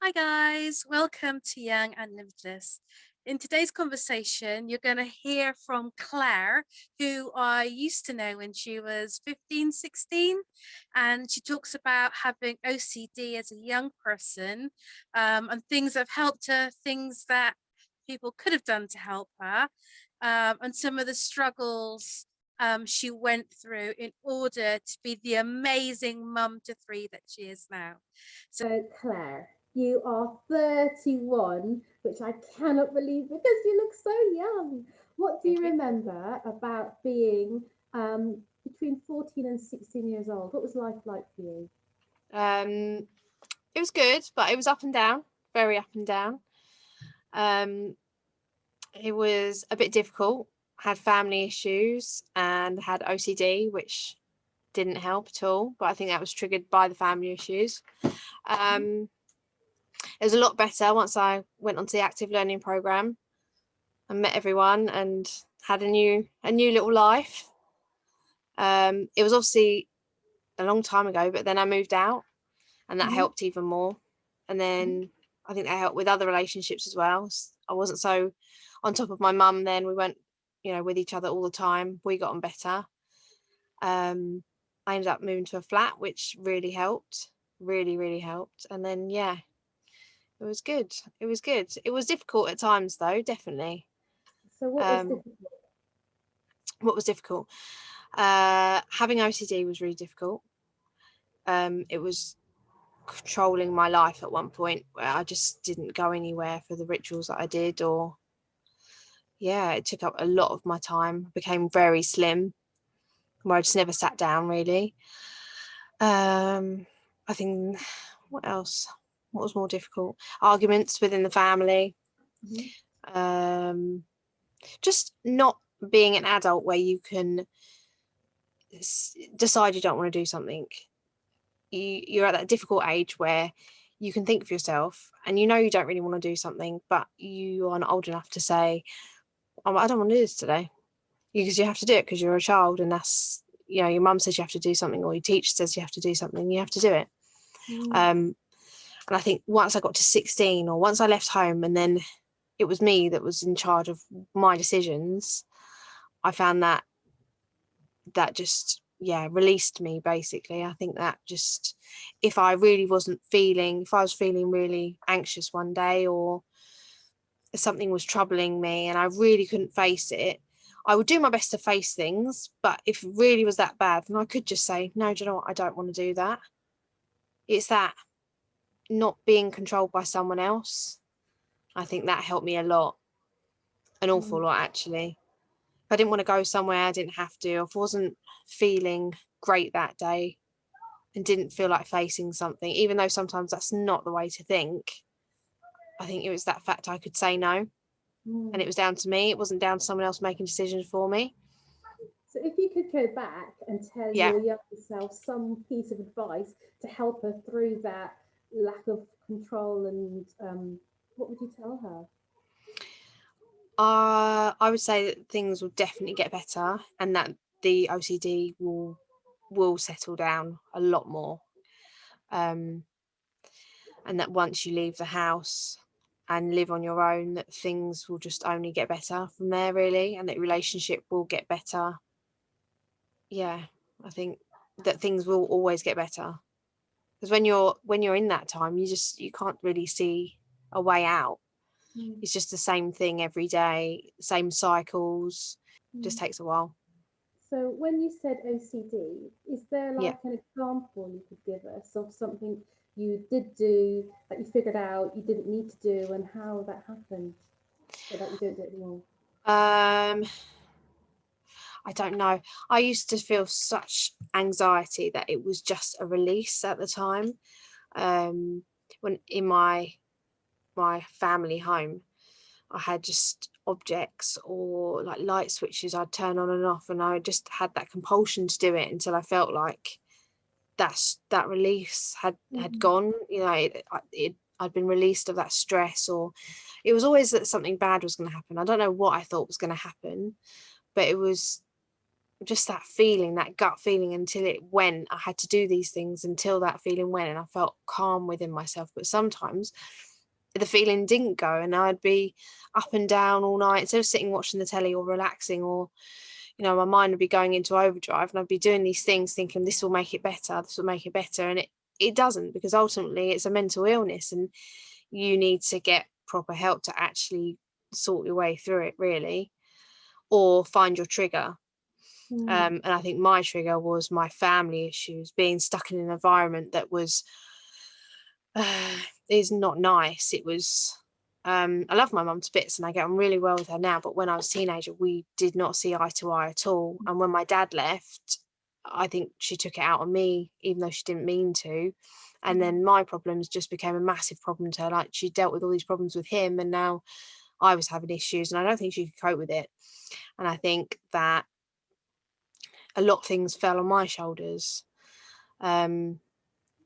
Hi guys, welcome to Young and Limitless. In today's conversation, you're going to hear from Claire, who I used to know when she was 15, 16. And she talks about having OCD as a young person, and things that have helped her, things that people could have done to help her, and some of the struggles she went through in order to be the amazing mum to three that she is now. So, Claire, you are 31, which I cannot believe because you look so young. What do you Thank you. remember about being between 14 and 16 years old? What was life like for you? Um, it was good, but it was up and down, very up and down. Um, it was a bit difficult. Had family issues and had OCD, which didn't help at all. But I think that was triggered by the family issues. It was a lot better once I went onto the active learning program and met everyone and had a new little life. It was obviously a long time ago, but then I moved out, and that Mm-hmm. helped even more. And then I think that helped with other relationships as well. I wasn't so on top of my mum then. We weren't, with each other all the time. We got on better. I ended up moving to a flat, which really helped, really, really helped. And then, yeah, it was good. It was good. It was difficult at times, though, definitely. So, what was Um, difficult? what was difficult? Having OCD was really difficult. It was controlling my life at one point where I just didn't go anywhere for the rituals that I did, or yeah, it took up a lot of my time. Became very slim, where I just never sat down really. I think, what else? What was more difficult? Arguments within the family. Mm-hmm. Um, just not being an adult where you can decide you don't want to do something. You're at that difficult age where you can think for yourself and you know you don't really want to do something, but you aren't old enough to say, oh, I don't want to do this today, because you have to do it because you're a child, and that's, your mum says you have to do something, or your teacher says you have to do something, you have to do it. And I think once I got to 16, or once I left home and then it was me that was in charge of my decisions, I found that just, yeah, released me basically. I think that just, if I was feeling really anxious one day, or something was troubling me and I really couldn't face it, I would do my best to face things. But if it really was that bad, then I could just say, no, do you know what, I don't want to do that. It's that not being controlled by someone else. I think that helped me a lot, an awful lot actually. If I didn't want to go somewhere, I didn't have to. If I wasn't feeling great that day and didn't feel like facing something, even though sometimes that's not the way to think, I think it was that fact I could say no. And it Mm. was down to me. It wasn't down to someone else making decisions for me. So, if you could go back and tell Yeah. your younger self some piece of advice to help her through that lack of control, and what would you tell her? I would say that things will definitely get better, and that the OCD will settle down a lot more. Um, and that once you leave the house and live on your own, that things will just only get better from there, really, and that relationship will get better. Yeah, I think that things will always get better, because when you're in that time, you can't really see a way out. Mm. It's just the same thing every day, same cycles. Just Mm. takes a while. So, when you said OCD, is there Yeah. like an example you could give us of something you did do that you figured out you didn't need to do and how that happened so that you don't do it anymore? Um, I don't know. I used to feel such anxiety that it was just a release at the time. When in my family home, I had just objects or like light switches I'd turn on and off, and I just had that compulsion to do it until I felt like that release had Mm. gone. I'd been released of that stress, or it was always that something bad was going to happen. I don't know what I thought was going to happen, but it was just that feeling, that gut feeling, until it went. I had to do these things until that feeling went, and I felt calm within myself. But sometimes the feeling didn't go, and I'd be up and down all night instead of sitting watching the telly or relaxing, or my mind would be going into overdrive, and I'd be doing these things thinking this will make it better, and it doesn't, because ultimately it's a mental illness, and you need to get proper help to actually sort your way through it, really, or find your trigger. And I think my trigger was my family issues, being stuck in an environment that was is not nice. It was I love my mum to bits and I get on really well with her now, but when I was a teenager we did not see eye to eye at all. And when my dad left, I think she took it out on me, even though she didn't mean to. And then my problems just became a massive problem to her. Like, she dealt with all these problems with him, and now I was having issues, and I don't think she could cope with it. And I think that a lot of things fell on my shoulders. And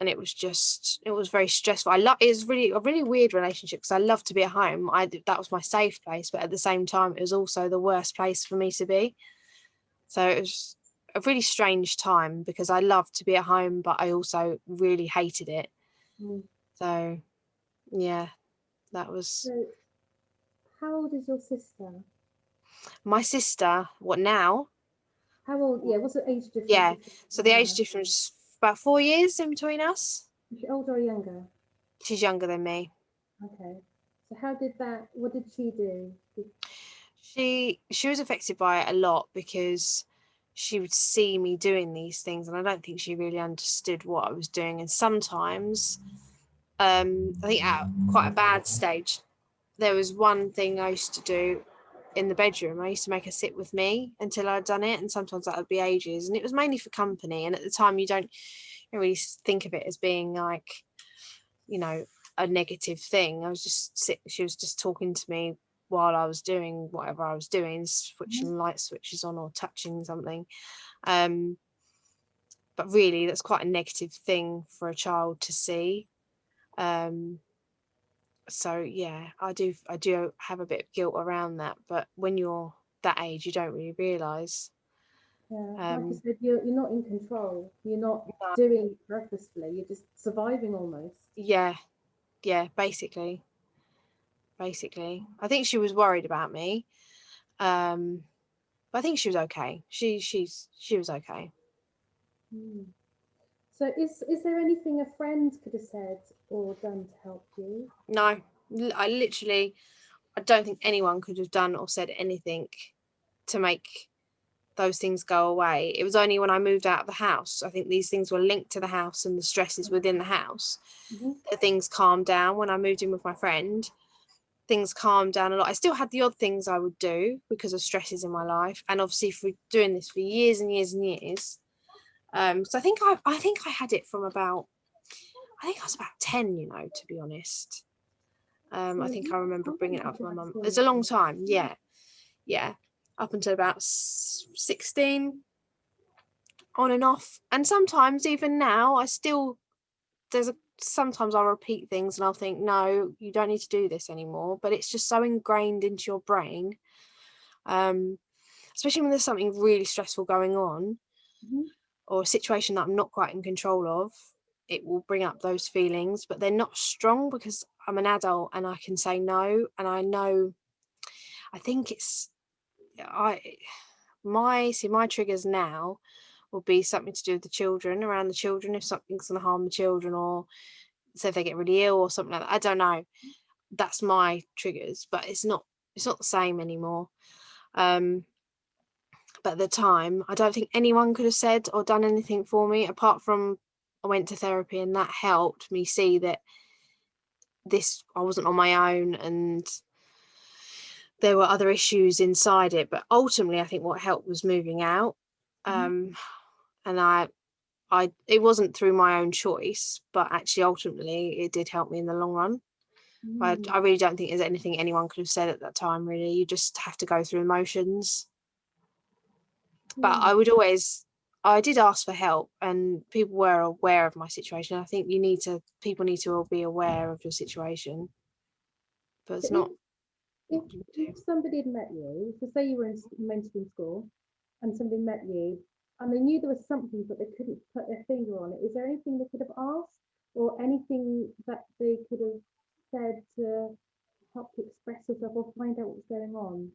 it was very stressful. It's really a really weird relationship, because I love to be at home. That was my safe place, but at the same time it was also the worst place for me to be. So it was a really strange time, because I loved to be at home, but I also really hated it. So yeah, that was. So, how old is your sister? My sister, what now? How old? Yeah, what's the age difference? Yeah, so the age her? difference is about 4 years in between us. Is she older or younger? She's younger than me. Okay. So what did she do? She was affected by it a lot, because she would see me doing these things, and I don't think she really understood what I was doing. And sometimes I think at quite a bad stage, there was one thing I used to do in the bedroom. I used to make her sit with me until I'd done it, and sometimes that would be ages, and it was mainly for company. And at the time you don't really think of it as being like, a negative thing. She was just talking to me while I was doing whatever I was doing, switching light switches on or touching something. But really that's quite a negative thing for a child to see. So yeah, I do have a bit of guilt around that, but when you're that age you don't really realise. Yeah, like you said, you're not in control. You're not doing it purposefully. You're just surviving almost. Yeah, basically. I think she was worried about me, but I think she was okay. She was okay. So, is there anything a friend could have said or done to help you? No, I don't think anyone could have done or said anything to make those things go away. It was only when I moved out of the house, I think these things were linked to the house and the stresses within the house, that things calmed down. When I moved in with my friend, things calmed down a lot. I still had the odd things I would do because of stresses in my life, and obviously for doing this for years and years and years. So I think I had it from about, I think I was about 10, to be honest. I think I remember bringing it up with my mum. It's a long time. Yeah, up until about 16, on and off. And sometimes even now I still, sometimes I'll repeat things and I'll think, no, you don't need to do this anymore, but it's just so ingrained into your brain, especially when there's something really stressful going on, or a situation that I'm not quite in control of. It will bring up those feelings, but they're not strong, because I'm an adult and I can say no. And I know, I think it's my triggers now will be something to do with the children, around the children, if something's going to harm the children, or say if they get really ill or something like that. I don't know, that's my triggers, but it's not the same anymore. But at the time I don't think anyone could have said or done anything for me, apart from I went to therapy, and that helped me see that I wasn't on my own, and there were other issues inside it. But ultimately I think what helped was moving out. And it wasn't through my own choice, but actually ultimately it did help me in the long run. But I really don't think there's anything anyone could have said at that time, really. You just have to go through emotions. But I did ask for help, and people were aware of my situation. I think people need to be aware of your situation, but it's not. If somebody had met you, so say you were meant to be in school, and somebody met you and they knew there was something but they couldn't put their finger on it, is there anything they could have asked or anything that they could have said to help you express yourself or find out what's going on?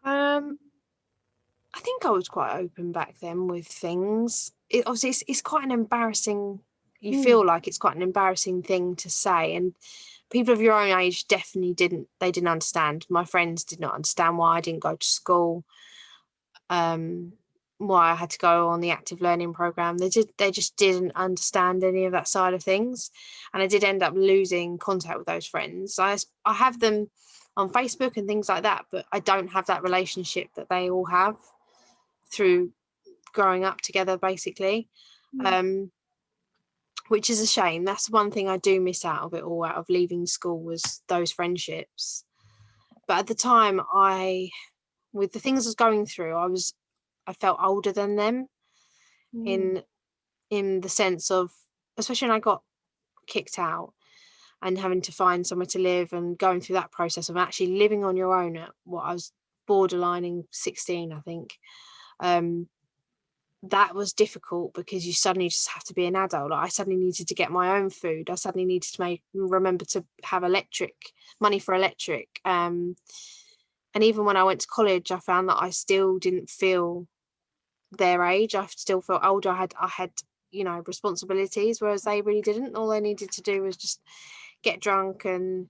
I think I was quite open back then with things. Obviously it's quite an embarrassing, you feel like it's quite an embarrassing thing to say, and people of your own age definitely didn't understand. My friends did not understand why I didn't go to school, why I had to go on the active learning program. They just didn't understand any of that side of things, and I did end up losing contact with those friends. I have them on Facebook and things like that, but I don't have that relationship that they all have through growing up together, basically. Which is a shame. That's one thing I do miss out of it all, out of leaving school, was those friendships. But at the time, with the things I was going through, I felt older than them in the sense of, especially when I got kicked out and having to find somewhere to live and going through that process of actually living on your own at what I was borderlining 16, I think. That was difficult because you suddenly just have to be an adult. Like, I suddenly needed to get my own food. I suddenly needed to remember to have money for electric. And even when I went to college, I found that I still didn't feel their age. I still felt older. I had responsibilities, whereas they really didn't. All they needed to do was just get drunk and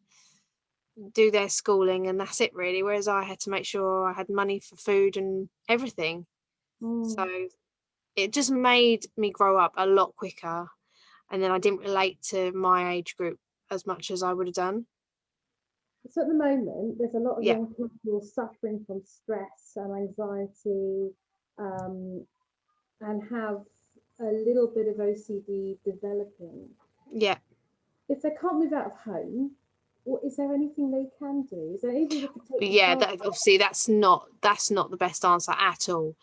do their schooling, and that's it really. Whereas I had to make sure I had money for food and everything. So it just made me grow up a lot quicker, and then I didn't relate to my age group as much as I would have done. So at the moment, there's a lot of Yeah, young people suffering from stress and anxiety, and have a little bit of OCD developing. yeah, If they can't move out of home, is there anything they can do? Is there anything they could take to yeah. help? That obviously that's not the best answer at all.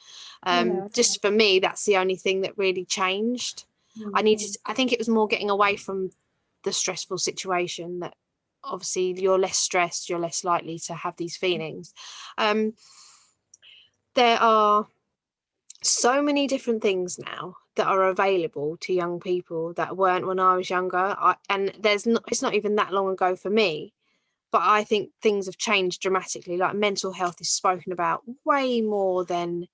No. Just for me, that's the only thing that really changed. I think it was more getting away from the stressful situation, that obviously you're less stressed, you're less likely to have these feelings. There are so many different things now that are available to young people that weren't when I was younger. It's not even that long ago for me, but I think things have changed dramatically. Like, mental health is spoken about way more than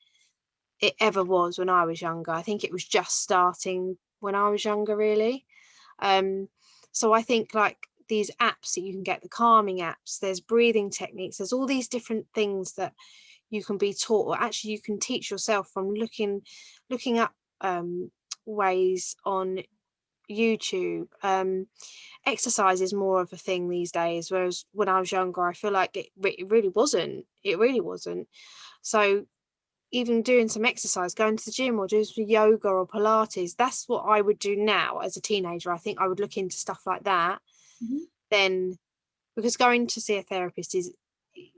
it ever was when I was younger. I think it was just starting when I was younger, really. So I think, like, these apps that you can get, the calming apps, there's breathing techniques, there's all these different things that you can be taught, or actually you can teach yourself from looking up ways on YouTube. Exercise is more of a thing these days, whereas when I was younger, I feel like it really wasn't. So even doing some exercise, going to the gym or doing some yoga or Pilates, that's what I would do now as a teenager. I think I would look into stuff like that. Then, because going to see a therapist is,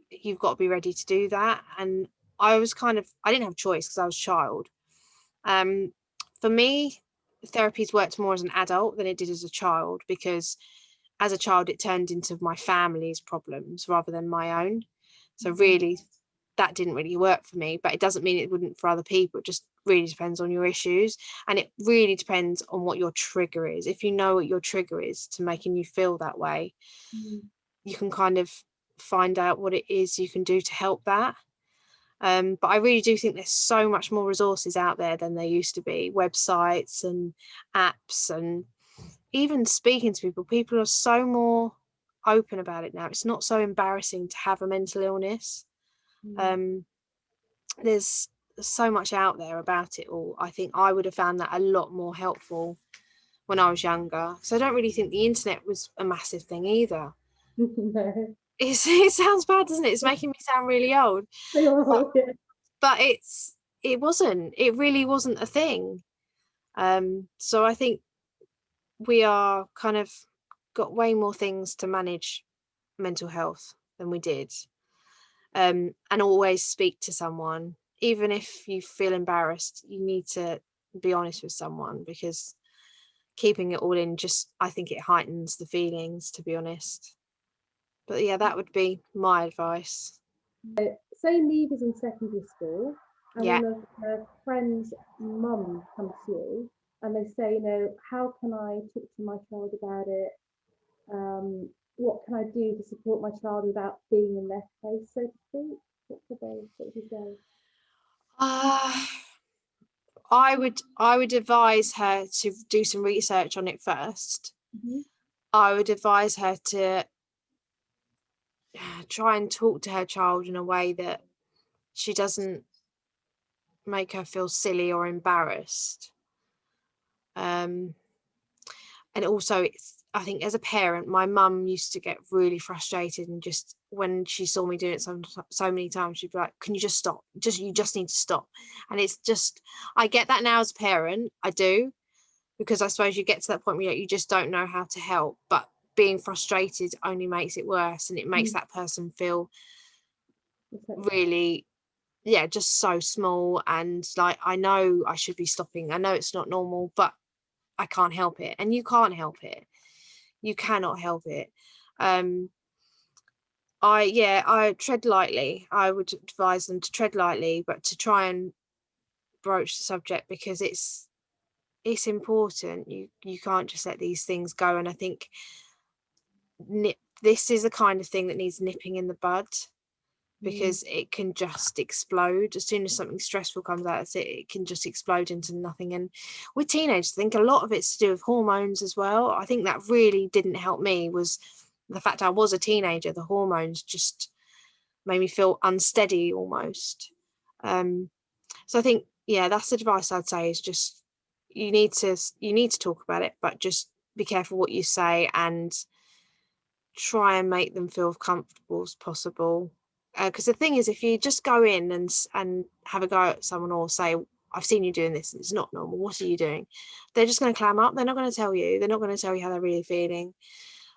you've got to be ready to do that. And I didn't have a choice because I was a child. For me, therapies worked more as an adult than it did as a child, because as a child it turned into my family's problems rather than my own. So really, that didn't really work for me, but it doesn't mean it wouldn't for other people. It just really depends on your issues, and it really depends on what your trigger is. If you know what your trigger is to making you feel that way, you can kind of find out what it is you can do to help that. But I really do think there's so much more resources out there than there used to be. Websites and apps, and even speaking to people are so more open about it now. It's not so embarrassing to have a mental illness. There's so much out there about it all. I think I would have found that a lot more helpful when I was younger. So I don't really think the internet was a massive thing either. No. It sounds bad, doesn't it? It's making me sound really old. But it really wasn't a thing. So I think we are kind of got way more things to manage mental health than we did. And always speak to someone. Even if you feel embarrassed, you need to be honest with someone, because keeping it all in, I think it heightens the feelings, to be honest. But yeah, that would be my advice. say Neve is in secondary school and Yeah. one of her friends' mum comes to you and they say, you know, how can I talk to my child about it? What can I do to support my child without being in their face, so to speak? What would you say? Uh, I would advise her to do some research on it first. Mm-hmm. I would advise her to try and talk to her child in a way that she doesn't make her feel silly or embarrassed. And also, I think as a parent, my mum used to get really frustrated, and just when she saw me doing it so many times, she'd be like, "Can you just stop? You just need to stop." And it's just, I get that now as a parent, I do, because I suppose you get to that point where you just don't know how to help, but being frustrated only makes it worse, and it makes that person feel really, yeah, just so small, and like, I know I should be stopping, I know it's not normal, but I can't help it. And you can't help it, you cannot help it. I tread lightly. I would advise them to tread lightly, but to try and broach the subject, because it's important. You can't just let these things go. And I think this is the kind of thing that needs nipping in the bud, because it can just explode as soon as something stressful comes out. It can just explode into nothing. And with teenagers, I think a lot of it's to do with hormones as well. I think that really didn't help me, was the fact I was a teenager. The hormones just made me feel unsteady almost. So I think, yeah, that's the advice I'd say, is just you need to talk about it, but just be careful what you say, and try and make them feel comfortable as possible. Because the thing is, if you just go in and have a go at someone, or say, "I've seen you doing this and it's not normal, what are you doing?" They're just going to clam up. They're not going to tell you. They're not going to tell you how they're really feeling,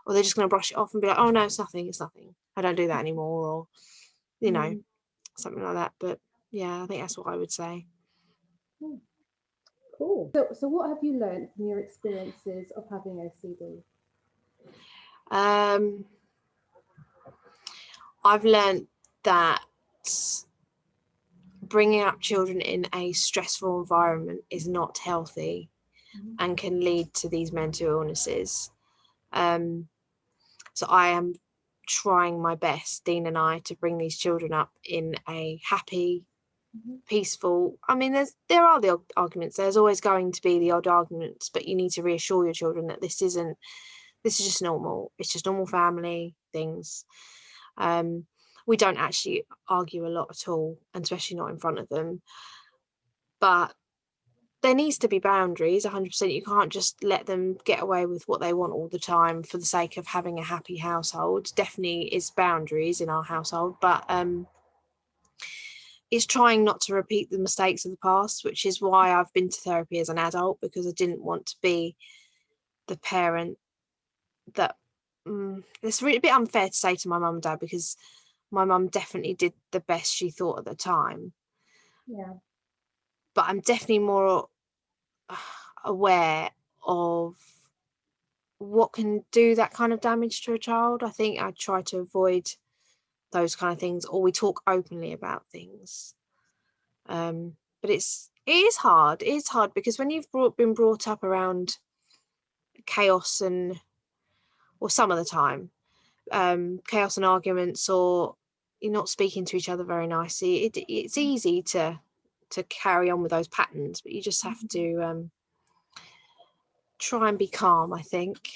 or they're just going to brush it off and be like, "Oh no, it's nothing. It's nothing. I don't do that anymore," or something like that. But yeah, I think that's what I would say. Cool. So what have you learned from your experiences of having OCD? I've learned that bringing up children in a stressful environment is not healthy and can lead to these mental illnesses. So I am trying my best, Dean and I, to bring these children up in a happy, peaceful. I mean, there are the arguments. There's always going to be the odd arguments, but you need to reassure your children that this is just normal. It's just normal family things. We don't actually argue a lot at all, and especially not in front of them. But there needs to be boundaries, 100%. You can't just let them get away with what they want all the time for the sake of having a happy household. Definitely is boundaries in our household, but it's trying not to repeat the mistakes of the past, which is why I've been to therapy as an adult, because I didn't want to be the parent that it's really a bit unfair to say to my mum and dad, because my mum definitely did the best she thought at the time. Yeah. But I'm definitely more aware of what can do that kind of damage to a child. I think I try to avoid those kind of things, or we talk openly about things. But it is hard. It is hard because when you've been brought up around chaos or some of the time, chaos and arguments, or you're not speaking to each other very nicely, it's easy to carry on with those patterns, but you just have to try and be calm, I think.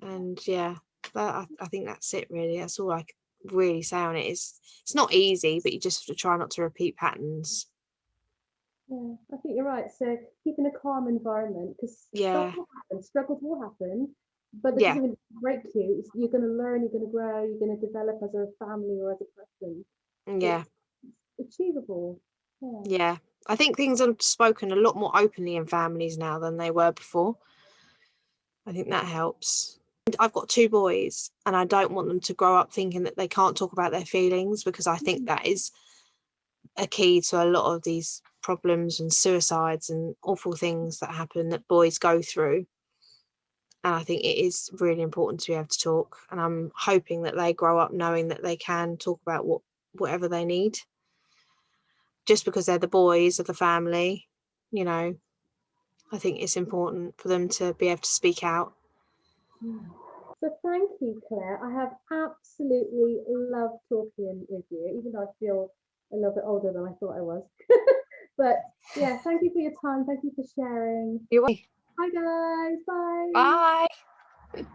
And yeah, I think that's it really. That's all I can really say on it. It's not easy, but you just have to try not to repeat patterns. Yeah, I think you're right. So keeping a calm environment, because Yeah. struggles will happen, but that Yeah. doesn't break you. You're going to learn, you're going to grow, you're going to develop as a family or as a person. Yeah. It's achievable. Yeah. Yeah. I think things are spoken a lot more openly in families now than they were before. I think that helps. I've got 2 boys, and I don't want them to grow up thinking that they can't talk about their feelings, because I think that is a key to a lot of these problems and suicides and awful things that happen that boys go through. And I think it is really important to be able to talk, and I'm hoping that they grow up knowing that they can talk about whatever they need, just because they're the boys of the family. You know, I think it's important for them to be able to speak out. So thank you, Claire. I have absolutely loved talking with you, even though I feel a little bit older than I thought I was. But yeah, thank you for your time. Thank you for sharing. You're welcome. Bye, guys. Bye. Bye.